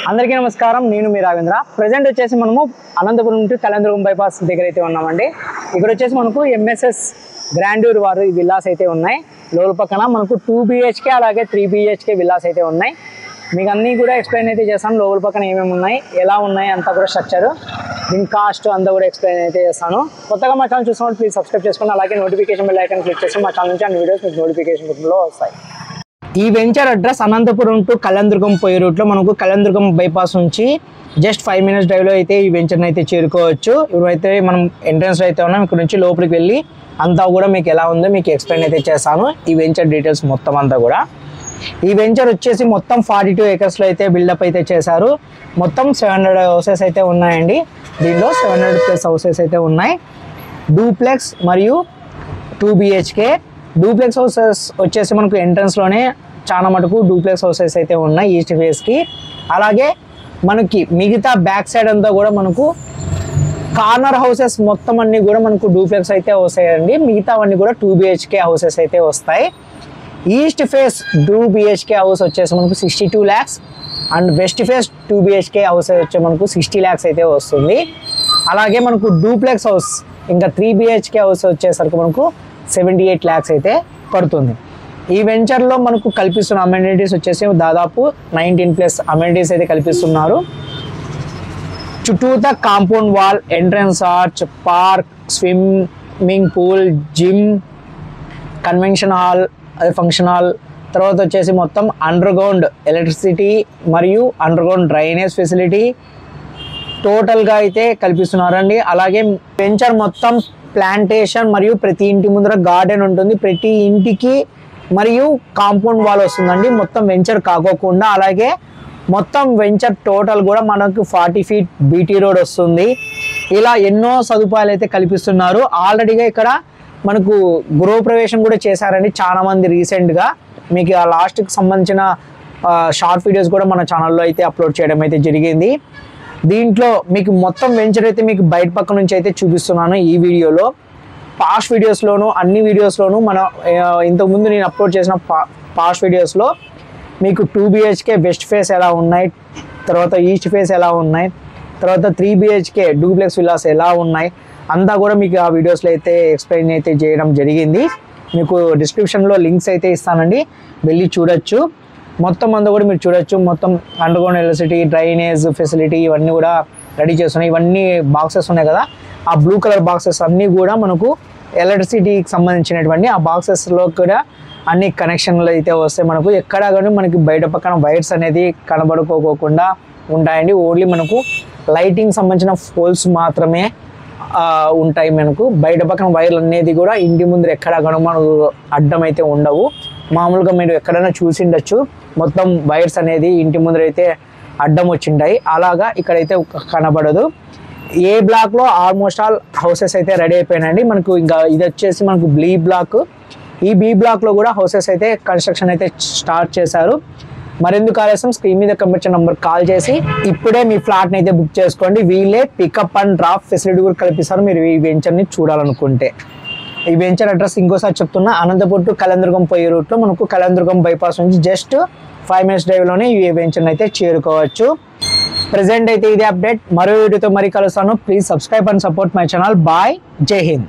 అందరికీ నమస్కారం. నేను మీ రావేంద్ర. ప్రెజెంట్ వచ్చేసి మనము అనంతపురం టు కళ్యాణదుర్గం బైపాస్ దగ్గర అయితే ఉన్నామండి. ఇక్కడ వచ్చేసి మనకు ఎంఎస్ఎస్ గ్రాండ్యూర్ వారు విల్లాస్ అయితే ఉన్నాయి. లోపల పక్కన మనకు 2 BHK అలాగే 3 BHK విల్లాస్ అయితే ఉన్నాయి. మీకు అన్నీ కూడా ఎక్స్ప్లెయిన్ అయితే చేస్తాను. లోపల పక్కన ఏమేమి ఉన్నాయి, ఎలా ఉన్నాయి అంతా కూడా స్ట్రక్చర్, దీని కాస్ట్ అంతా కూడా ఎక్స్ప్లెయిన్ అయితే చేస్తాను. కొత్తగా మా ఛానల్ చూసినప్పుడు ప్లీజ్ సబ్స్క్రైబ్ చేసుకోండి. అలాగే నోటిఫికేషన్ బెల్ ఐకాన్ క్లిక్ చేసి మా ఛానల్ నుంచి అన్ని వీడియోస్ మీకు నోటిఫికేషన్ రూపంలో వస్తాయి. ఈ venture address Anantapuram to Kalyanadurgam పోయే రూట్లో మనకు కళ్యాణదుర్గం బైపాస్ నుంచి జస్ట్ 5 minutes డ్రైవ్లో అయితే ఈ వెంచర్ని అయితే చేరుకోవచ్చు. ఇప్పుడైతే మనం ఎంట్రన్స్లో అయితే ఉన్నాం. ఇక్కడ నుంచి లోపలికి వెళ్ళి అంతా కూడా మీకు ఎలా ఉందో మీకు ఎక్స్ప్లెయిన్ అయితే చేస్తాను. ఈ వెంచర్ డీటెయిల్స్ మొత్తం అంతా కూడా. ఈ వెంచర్ వచ్చేసి మొత్తం 42 acresలో అయితే బిల్డప్ అయితే చేశారు. మొత్తం 700 houses అయితే ఉన్నాయండి. దీనిలో 700+ houses అయితే ఉన్నాయి. డూప్లెక్స్ మరియు 2 BHK. డూప్లెక్స్ హౌసెస్ వచ్చేసి మనకు ఎంట్రన్స్లోనే చాలా మటుకు డూప్లెక్స్ హౌసెస్ అయితే ఉన్నాయి ఈస్ట్ ఫేస్కి. అలాగే మనకి మిగతా బ్యాక్ సైడ్ అంతా కూడా మనకు కార్నర్ హౌసెస్ మొత్తం అన్నీ కూడా మనకు డూప్లెక్స్ అయితే వస్తాయండి. మిగతావన్నీ కూడా 2 BHK హౌసెస్ అయితే వస్తాయి. ఈస్ట్ ఫేస్ 2 BHK హౌస్ వచ్చేసి మనకు 62 lakhs and west face 2 BHK house వచ్చే మనకు 60 lakhs అయితే వస్తుంది. అలాగే మనకు డూప్లెక్స్ హౌస్ ఇంకా 3 BHK హౌస్ వచ్చేసరికి మనకు 78 lakhs అయితే పడుతుంది. ఈ వెంచర్లో మనకు కల్పిస్తున్న అమ్యూనిటీస్ వచ్చేసి దాదాపు 19+ అమ్యూనిటీస్ అయితే కల్పిస్తున్నారు. చుట్టూతా compound wall, entrance arch, park, swimming pool, gym, convention hall, అదే ఫంక్షన్ హాల్, తర్వాత వచ్చేసి మొత్తం అండర్గ్రౌండ్ ఎలక్ట్రిసిటీ మరియు అండర్గ్రౌండ్ డ్రైనేజ్ ఫెసిలిటీ టోటల్గా అయితే కల్పిస్తున్నారండి. అలాగే వెంచర్ మొత్తం ప్లాంటేషన్ మరియు ప్రతి ఇంటి ముందర గార్డెన్ ఉంటుంది. ప్రతి ఇంటికి మరియు కాంపౌండ్ వాల్ వస్తుందండి మొత్తం వెంచర్ కాకోకుండా. అలాగే మొత్తం వెంచర్ టోటల్ కూడా మనకు 40 feet బీటీ రోడ్ వస్తుంది. ఇలా ఎన్నో సదుపాయాలు అయితే కల్పిస్తున్నారు. ఆల్రెడీగా ఇక్కడ మనకు గృహప్రవేశం కూడా చేశారండి చాలామంది రీసెంట్గా. మీకు ఆ లాస్ట్కి సంబంధించిన షార్ట్ వీడియోస్ కూడా మన ఛానల్లో అయితే అప్లోడ్ చేయడం అయితే జరిగింది. దీంట్లో మీకు మొత్తం వెంచర్ అయితే మీకు బయట పక్క నుంచి అయితే చూపిస్తున్నాను ఈ వీడియోలో. పాస్ట్ వీడియోస్లోను అన్ని వీడియోస్లోనూ మన ఇంతకుముందు నేను అప్లోడ్ చేసిన పాస్ట్ వీడియోస్లో మీకు 2 BHK వెస్ట్ ఫేస్ ఎలా ఉన్నాయి, తర్వాత ఈస్ట్ ఫేస్ ఎలా ఉన్నాయి, తర్వాత 3 BHK డూప్లెక్స్ విల్లాస్ ఎలా ఉన్నాయి అంతా కూడా మీకు ఆ వీడియోస్లో అయితే ఎక్స్ప్లెయిన్ అయితే చేయడం జరిగింది. మీకు డిస్క్రిప్షన్లో లింక్స్ అయితే ఇస్తానండి, వెళ్ళి చూడొచ్చు. మొత్తం అంతా కూడా మీరు చూడొచ్చు. మొత్తం అండర్గ్రౌండ్ ఎలక్ట్రిసిటీ, డ్రైనేజ్ ఫెసిలిటీ ఇవన్నీ కూడా రెడీ చేస్తున్నాయి. ఇవన్నీ బాక్సెస్ ఉన్నాయి కదా, ఆ బ్లూ కలర్ బాక్సెస్ అన్నీ కూడా మనకు ఎలక్ట్రిసిటీకి సంబంధించినటువంటి ఆ బాక్సెస్లో కూడా అన్ని కనెక్షన్లు అయితే వస్తాయి. మనకు ఎక్కడ కానీ మనకి బయట పక్కన వైర్స్ అనేది కనబడుకోకుండా ఉంటాయండి. ఓన్లీ మనకు లైటింగ్ సంబంధించిన పోల్స్ మాత్రమే ఉంటాయి. మనకు బయట పక్కన వైర్లు అనేది కూడా ఇంటి ముందు ఎక్కడ కానీ మనకు అడ్డం అయితే ఉండవు. మామూలుగా మీరు ఎక్కడైనా చూసిండొచ్చు, మొత్తం వైర్స్ అనేది ఇంటి ముందర అయితే అడ్డం వచ్చింటాయి. అలాగా ఇక్కడైతే కనబడదు. ఏ బ్లాక్లో ఆల్మోస్ట్ ఆల్ హౌసెస్ అయితే రెడీ అయిపోయినాయండి. మనకు ఇంకా ఇది వచ్చేసి మనకు బి బ్లాక్. ఈ బి బ్లాక్లో కూడా హౌసెస్ అయితే కన్స్ట్రక్షన్ అయితే స్టార్ట్ చేశారు. మరెందుకు ఆలస్యం, స్క్రీన్ మీద కనిపించే నెంబర్ కాల్ చేసి ఇప్పుడే మీ ఫ్లాట్ని అయితే బుక్ చేసుకోండి. వీళ్ళే పికప్ అండ్ డ్రాప్ ఫెసిలిటీ కూడా కల్పిస్తారు మీరు ఈ వెంచర్ని చూడాలనుకుంటే. ఈ వెంచర్ అడ్రస్ ఇంకోసారి చెప్తున్నా, అనంతపురం టు కళ్యాణదుర్గం పోయే రూట్లో మనకు కళ్యాణదుర్గం బైపాస్ నుంచి జస్ట్ 5 minutes డ్రైవ్లోనే ఈ వెంచర్ని అయితే చేరుకోవచ్చు. ప్రెజెంట్ అయితే ఇదే అప్డేట్. మరో వీడియోతో మరీ కలుస్తాను. Please subscribe and support my channel. Bye, జై హింద్.